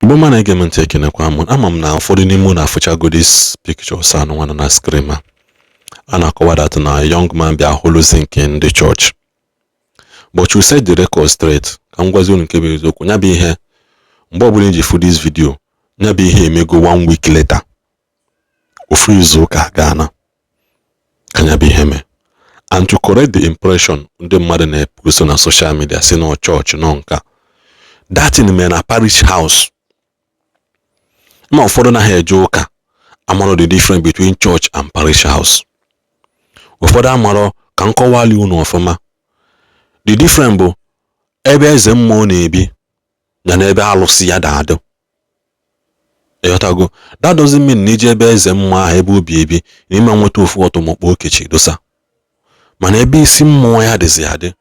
Igbo man ege ntị ekenekwa m. Ama m na ụfọdụ n'ime unu afụchago this pictures anụ na screen a na-akọwa that na young man bịa hụlụzi nke ndị church. But you set the record straight. Ka m gwazi unu nke bụ eziokwu. Nya bụ ihe mgbe ọbụla iji fụ this video, nya bụ ihe emego 1 week later. Ofu izu ụka Ghana. Ka nya bụ ihe mee. And to correct the impression ndị mmadụ na-epuso na social media si na church nọ nka. That in me na parish house. Ma ụfọdụ na ha eje ụka amarọ the difference between church and parish house. Ụfọdụ amarọ ka nkọwali unu ọfụma. The difference bụ ebe eze mmụọ na-ebi na ebe alụsị ya da-adị. Eyotago, that doesn't mean na ije ebe eze mmụọ ahụ ebe obi ebi na ime nweta ofu ọtụmọkpọ okechi dosa. Mana ebe isi mmụọ ya dịzi adị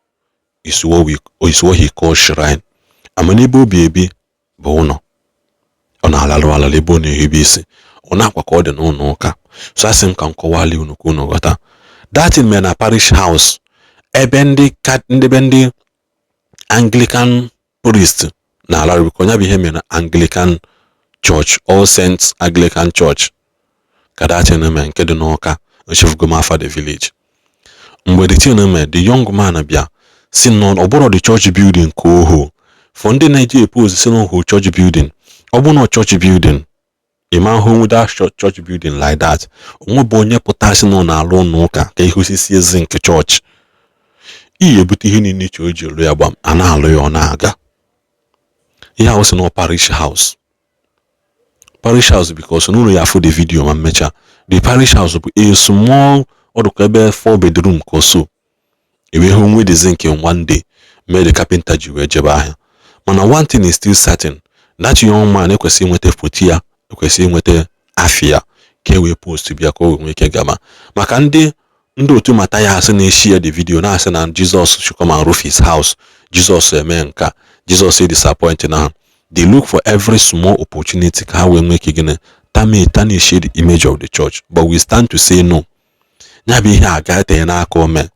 is what he calls shrine. Amana ebe obi ebi bụ ụlọ. Ọ na-alalụ alala ebe ọ na-ehibe isi. Ọ na-akwa ka ọ dị n'ụlọ ụka. So asị m ka nkọwali unu ka unu ghọta. That in me na parish house. Ebe ndị Anglican priest na-alalụ biko nya bụ ihe mere na Anglican church, All Saints Anglican Church. Ka that in me nke dị n'Awka, Nchefugoma the village. Mgbe the thing me, the young man bịa si nọ ọ bụrụ the church building ka ohu. For ndị na-eji epose si n'ohu church building. Ọ bụ na church building, ịma hụ that church building like that. Onwe bụ onye pụtasị nọ na-alụ n'ụka ka ihe osisi ezi nke church. Ihe ebute ihe niile che o ji elu ya gbam, a na-alụ ya ọ na-aga. Ihe ahụ si na parish house. Parish house because n'ụlọ ya afụ the video ma mmecha. The parish house bụ a small ọdụkọ ebe 4 bedroom ka so. Ewe hụ nwe the zinc in one day. Mee the carpenter ji wee jebe ahịa. Mana one thing is still certain. That young man ekwesị nweta foto ya, ekwesị nweta afia ka e wee post bịa ka o nwee ike gama. Maka ndị otu mata ya asị na-share the video na-asị na Jesus should come and roof his house. Jesus eme nka. Jesus is disappointed na. They look for every small opportunity ka ha wee nwee ike gịnị tarnish the image of the church. But we stand to say no. Nya bụ ihe aga etenye n'aka ome.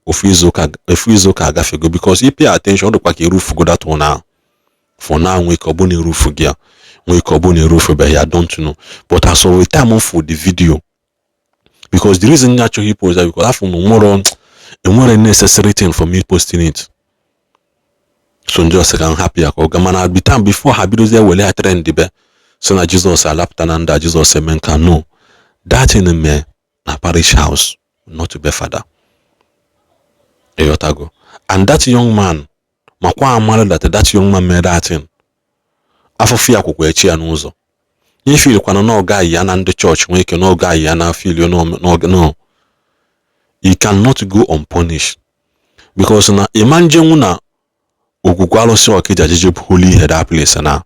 Ofu izu ụka agafego because if pay attention ọ dịkwa ka roof go that one now. For now, we can be roof gear. We can be roof here. I don't know. But as of the time for the video, because the reason actually post that because I found more necessary thing for me posting it. So just I'm happy. I be time before I be there. Well, I trend the so na Jesus alaptananda Jesus emenka no. That in me na parish house, not to be father. Eyotago. And that young man. Makwa amara that young man made that thing. Afọfia akwụkwọ echi ya n'ụzọ. Ihe feel kwana na ọ gaghị ya na ndị church nwee ike na ọ gaghị ya na feel no. You cannot go unpunished. Because na imanjenwu na ogwugwu alụsị ọkịja jeje holy head that place na.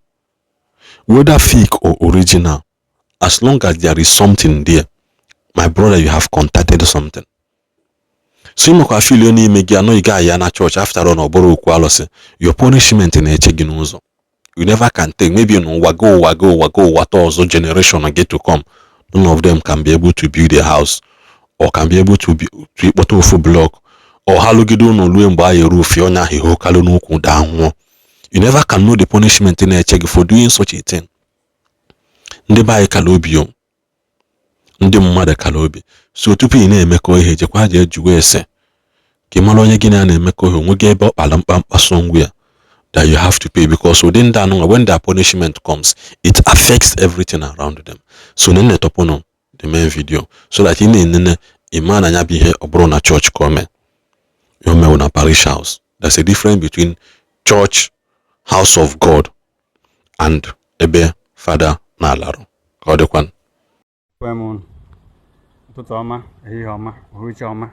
Whether fake or original, as long as there is something there, my brother, you have contacted something. So you can feel n'ime gị anọ ịga ya na church after all n'ọbụrụ okwu alụsị. Your punishment na-eche gị n'ụzọ. You never can take. Maybe ụwa go ọzọ generation get to come. None of them can be able to build a house or can be able to ikpọta ofu block or ha lụgide ụlọ lue mgbe ahụ roof onye ahụ ihe kalụ n'ukwu daa nwụọ. You never can know the punishment na-eche gị for doing such a thing. Ndị be anyị kala obi o. Ndị mmadụ kala obi. So tupu ị na-emekọ ihe jekwa je juwe ese ka mara onye gị na-emekọ ihe onwe gị ebe ọkpala mkpamkpa songwe that you have to pay because within that when their punishment comes it affects everything around them. So nene topono the main video so that in imana nya bihe obro na church come you me na parish house. There's a difference between church, house of God, and ebe father na alaro. Kodekwan Tutoma, Homa, Huchoma,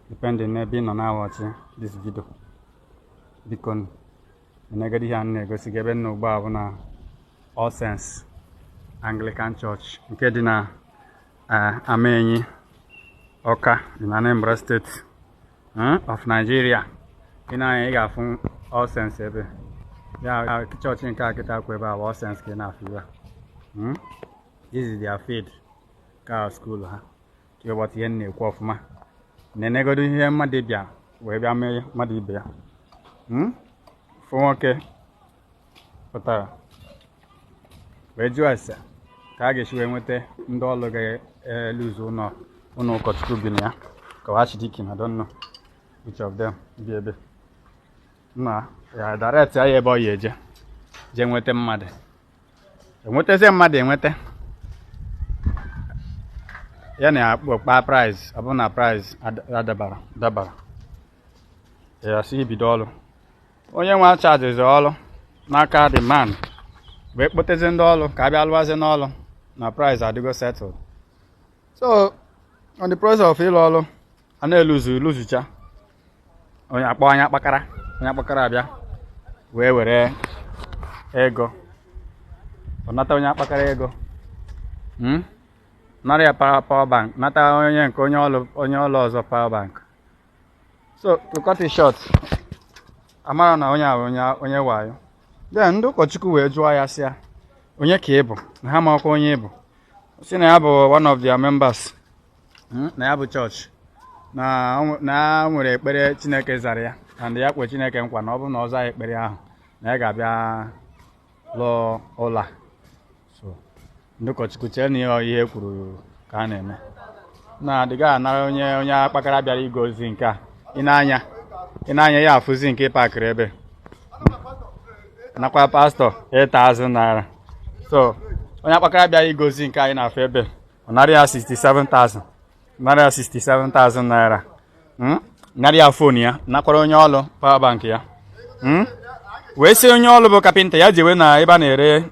depending on being on our watching this video. Because the negative hand goes together no bar All Saints Anglican Church. Kedina Ameni Awka in Anambra State of Nigeria. In a from All Saints. Yeah, church in Kakita Kweba, All Saints can have you. This is their faith. Car school, huh? You what yen ne kwofuma. Nene go do here madibia. We be ame madibia. For okay. Pata. wee jụọ ese ka a ga-esi wee nweta ndị ọrụ ga-eluzu ụlọ ụkọchukwu bi na ya ka Archdeacon, I don't know which of them bi ebe na ya direct ya ebe ọ ya eje jee nweta mmadụ enwetazie mmadụ enweta ya na-akpa price ọ bụrụ na price dabara ya si ibido ọrụ onye nwe charges ọrụ n'aka the man wee kpotezi ndị ọrụ ka a bịa lụwazie n'ọrụ na price adịgo settled. So on the process of ịlụ ọrụ a na-eluzucha onye akpakara abịa wee were ego ọ nata onye akpakara ego nara ya power bank, nata onye nke onye ọrụ ọzọ power bank. So to cut it short, amara na onye wayo. Then ndị ụkọchukwu wee jụọ ya sị ya onye ka ị bụ na ha ma ọkwa onye ị bụ. Si na ya bụ one of their members na ya bụ church na nwere ekpere Chineke zara ya and ya kwe Chineke nkwa na ọ bụrụ na ọ zaa ekpere ahụ na ya ga-abịa lụọ ụlọ. So ndị ụkọchukwu chere na ihe kwuru ka a na-eme na adịga anara onye akpakara bịara igozi nke a ị na-anya ya afụzi nke pakịrị ebe nakwa pastọ 8,000 naira. So onye akpakara bịara igozi nke anyị na-afụ ebe ọ narị ya 67,000 naira. Narị ya fon ya nakwara onye ọrụ power bank ya wee sị onye ọrụ bụ kapịnta ya jewe na ebe a na-ere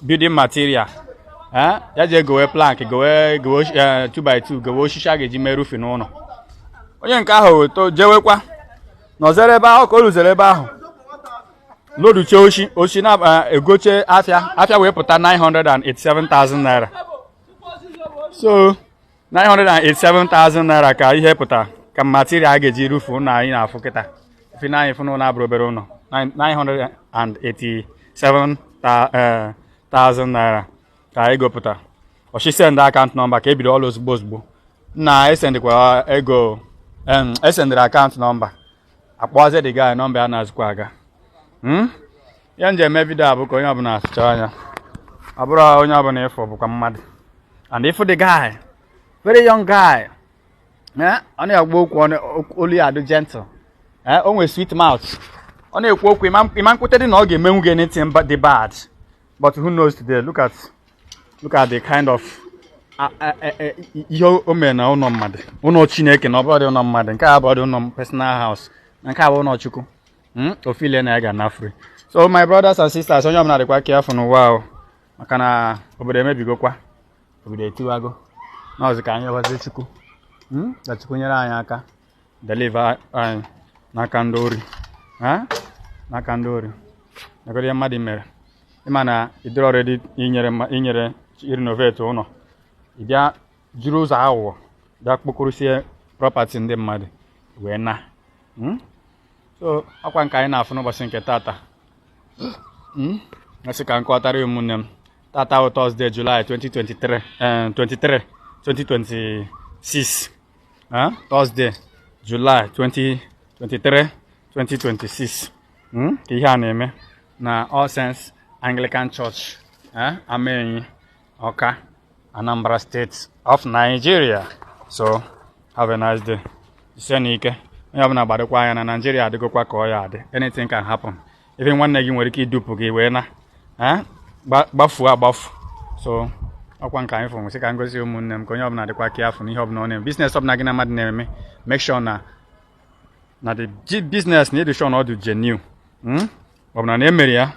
building material ya jee gowe plank gowe 2x2 gowe osisi a ga-eji mee roofing n'ụlọ. Onye nke ahụ weto jewekwa nọzere ebe ahụ ka o ruzere ebe ahụ loduche oshi na-egoche afịa wee pụta 987,000 naira. So 987,000 naira ka ihe pụtara ka material a ga-eji rufu na anyị na-afụ kịta ife anyị fụ n'ụlọ abụrụ obere ụlọ 987,000 naira ka anyị gopụta. Ọchị send account number ka ebido ọrụ ozugbo na esendịkwa ego esendịrị account number akpọzie the guy nọmba ya na-azụkwa aga. Ya nje eme vidio a bụ ka onye ọbụla asụcha anya ọ bụrụ onye ọbụla ịfụ bụkwa mmadụ and ịfụ the guy very young guy ọ na-agba okwu olu ya adụ gentle o nwere sweet mouth ọ na-ekwu okwu ịma nkwute dị na ọ ga-emenwu gị anything but the bad, but who knows today. Look at the kind of ihe o mere na ụlọ mmadụ, ụlọ Chineke na ọbụrụ ụlọ mmadụ, nke a bụ ụlọ personal house na nke a bụ ụlọ Chukwu ofile na ya ga-na free. So my brothers and sisters, onye ọbụla dịkwa careful n'ụwa ahụ maka na obodo emebigokwa, obodo etiwago na ọzọ ka anyị gwazie Chukwu ka Chukwu nyere anyị aka deliver anyị n'aka ndị ori nakọrọ ihe mmadụ mere ịma na ịdịrị already inyere renovate ụlọ ịbịa jiri ụzọ aghụghọ bịa kpokọrọsie property ndị mmadụ wee na so ọkwa nke anyị na-afụ n'ụbọchị nke tata asị ka nkọtara ụmụnne m tata bụ Thursday July 2026 Thursday July 2023 2026 ka ihe a na-eme na All Saints Anglican Church Amenyi, Awka, Anambra State of Nigeria. So have a nice day. Ise n'ike onye ọbụla gbadokwa anya na Nigeria adịgokwa ka ọ ya adị. Anything can happen. Even nwanne gị nwere ike idupu gị wee na gbafuo agbafu. So ọkwa nke anyị fụrụ sị ka ngozi ụmụnne m ka onye ọbụla dịkwa ka afọ n'ihe ọbụla ọ na-eme. Business ọbụla gị na mmadụ na-eme, make sure na the business na edishon ọ dị genuine. Ọbụna na emere ya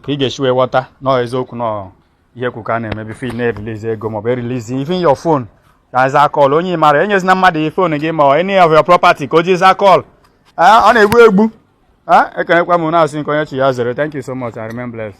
ka ị ga-esi wee ghọta na eziokwu na ihe kwu ka a na-eme bifo ị na-erilize ego maọbụ erilize even your phone ka za call onye mara enyezina mmadụ ihe phone gị ma any of your property ka o ji za call ọ na-egbu ekenekwa m na-asị nke onye chi ya zere. Thank you so much. I remain blessed.